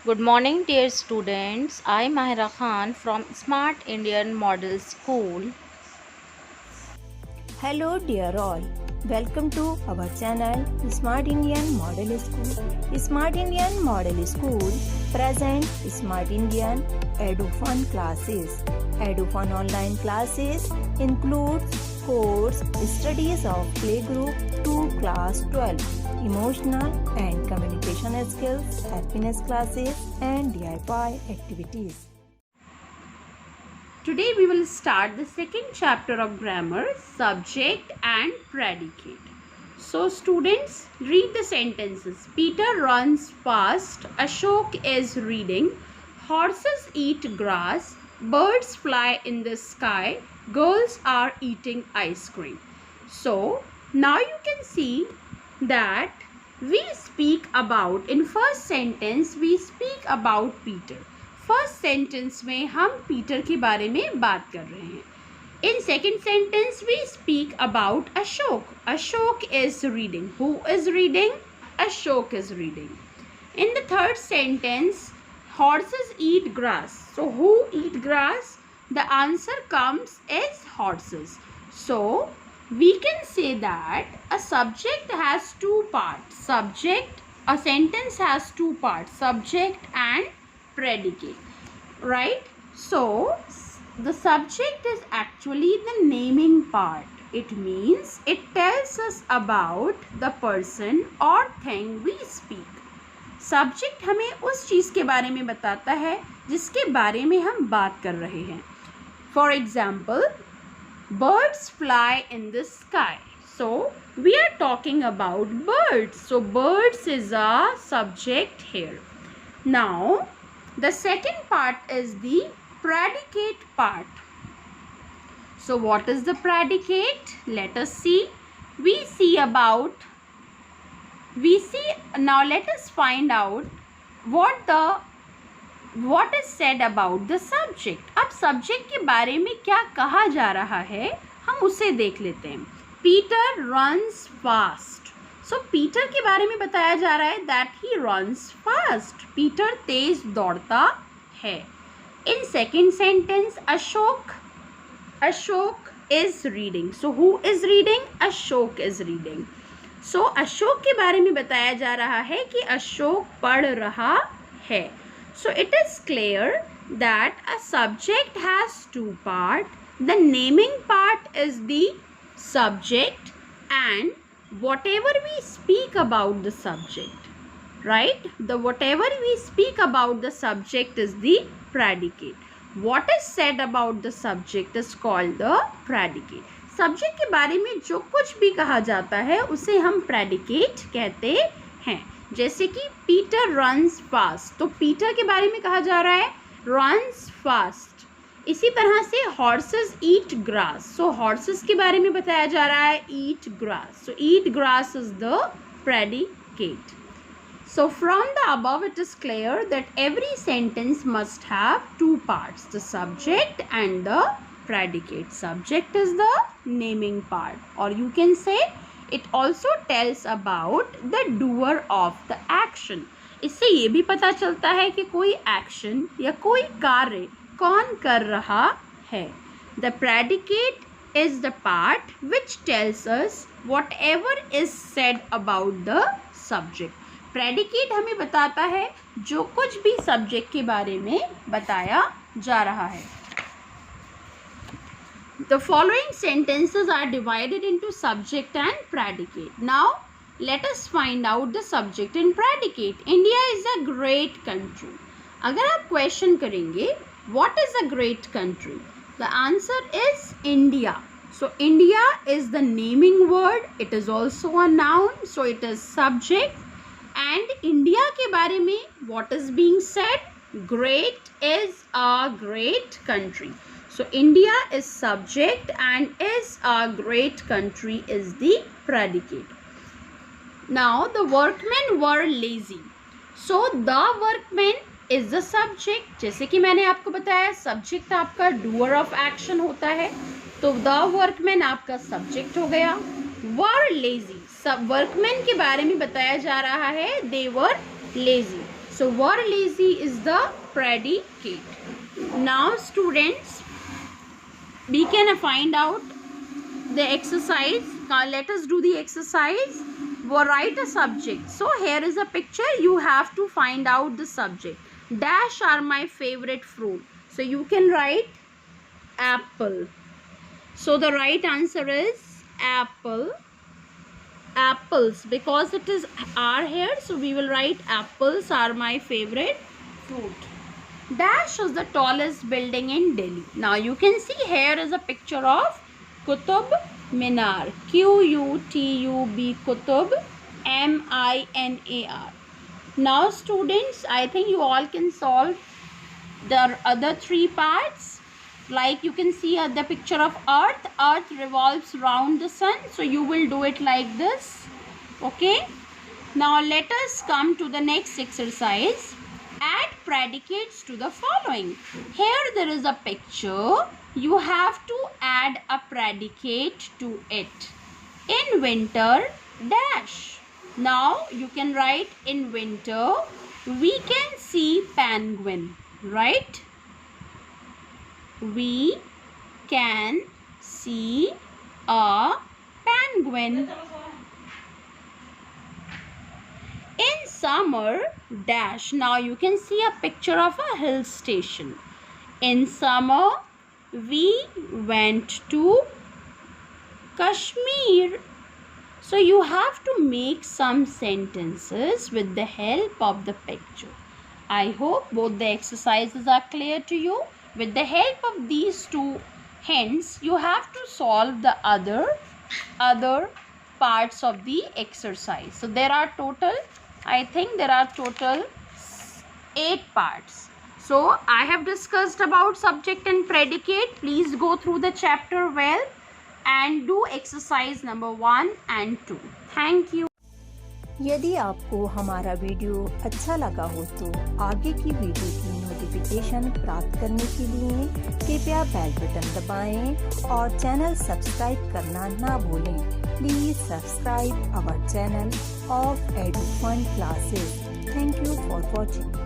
Good morning, dear students. I am Mahira Khan from Smart Indian Model School. Hello dear all. Welcome to our channel Smart Indian Model School. Smart Indian Model School present Smart Indian EduFun classes. EduFun online classes includes course studies of playgroup to class 12, emotional and communication skills, happiness classes and DIY activities. Today we will start the second chapter of grammar, subject and predicate. So students, read the sentences. Peter runs fast, Ashok is reading, horses eat grass, birds fly in the sky, girls are eating ice cream. So now you can see that we speak about, in first sentence we speak about Peter. First sentence में हम Peter के बारे में बात कर रहे हैं. In second sentence we speak about Ashok. Ashok is reading. Who is reading? Ashok is reading. In the third sentence, horses eat grass. So who eat grass? The answer comes as horses. So we can say that a subject has two parts. A sentence has two parts, subject and predicate, right? So the subject is actually the naming part. It means it tells us about the person or thing we speak. Subject हमें उस चीज़ के बारे में बताता है जिसके बारे में हम बात कर रहे हैं. For example, birds fly in the sky. So we are talking about birds. So birds is a subject here. Now the second part is the predicate part. So what is the predicate? Let us see. Now let us find out what is said about the subject. अब subject के बारे में क्या कहा जा रहा है हम उसे देख लेते हैं. Peter runs fast. So Peter के बारे में बताया जा रहा है that he runs fast. Peter तेज दौड़ता है. In second sentence, Ashok is reading. So who is reading? Ashok is reading. So Ashok के बारे में बताया जा रहा है कि अशोक पढ़ रहा है. So it is clear that a subject has two part. The naming part is the subject and whatever we speak about the subject, right? Whatever we speak about the subject is the predicate. What is said about the subject is called the predicate. Subject के बारे में जो कुछ भी कहा जाता है उसे हम predicate कहते हैं. जैसे कि Peter runs fast, तो Peter के बारे में कहा जा रहा है runs fast. इसी तरह से horses eat grass. So horses के बारे में बताया जा रहा है eat grass. So eat grass is the predicate. So from the above it is clear that every sentence must have two parts, the subject and the predicate. Subject is the naming part, or you can say it also tells about the doer of the action. इससे ये भी पता चलता है कि कोई action या कोई कार्य कौन कर रहा है. The predicate is the part which tells us whatever is said about the subject. Predicate हमें बताता है जो कुछ भी subject के बारे में बताया जा रहा है. The following sentences are divided into subject and predicate. Now let us find out the subject and predicate. India is a great country. अगर आप question करेंगे what is a great country? The answer is India. So India is the naming word. It is also a noun. So it is subject. And India के बारे में what is being said? Great is a great country. So India is subject and is a great country is the predicate. Now the workmen were lazy. So the workmen is the subject. जैसे कि मैंने आपको बताया subject आपका doer of action होता है, तो the workman आपका सब्जेक्ट हो गया. वर लेजी, सब वर्कमैन के बारे में बताया जा रहा है, दे वर lazy. So were lazy is the predicate. Now students, we can find out the exercise. Now let us do the exercise. We'll write a subject. So here is a picture. You have to find out the subject. Dash are my favorite fruit. So you can write apple. So the right answer is apple. Apples, because it is R here, so we will write apples are my favorite fruit. Dash is the tallest building in Delhi. Now you can see here is a picture of Qutub Minar. Q-U-T-U-B, Qutub, M-I-N-A-R. Now students, I think you all can solve the other three parts. Like you can see the picture of earth. Earth revolves around the sun, so you will do it like this. Okay, now let us come to the next exercise. Add predicates to the following. Here there is a picture. You have to add a predicate to it. In winter, dash. Now you can write in winter we can see penguin, right? We can see a penguin. In summer, dash. Now you can see a picture of a hill station. In summer, we went to Kashmir. So you have to make some sentences with the help of the picture. I hope both the exercises are clear to you. With the help of these two hints, you have to solve the other parts of the exercise. So there are total, I think there are total 8 parts. So I have discussed about subject and predicate. Please go through the chapter well and do exercise number 1 and 2. Thank you. यदि आपको हमारा video अच्छा लगा हो तो आगे की video की नोटिफिकेशन प्राप्त करने के लिए कृपया बेल बटन दबाएं और चैनल सब्सक्राइब करना ना भूलें। Please subscribe our channel of Edufun classes. Thank you for watching.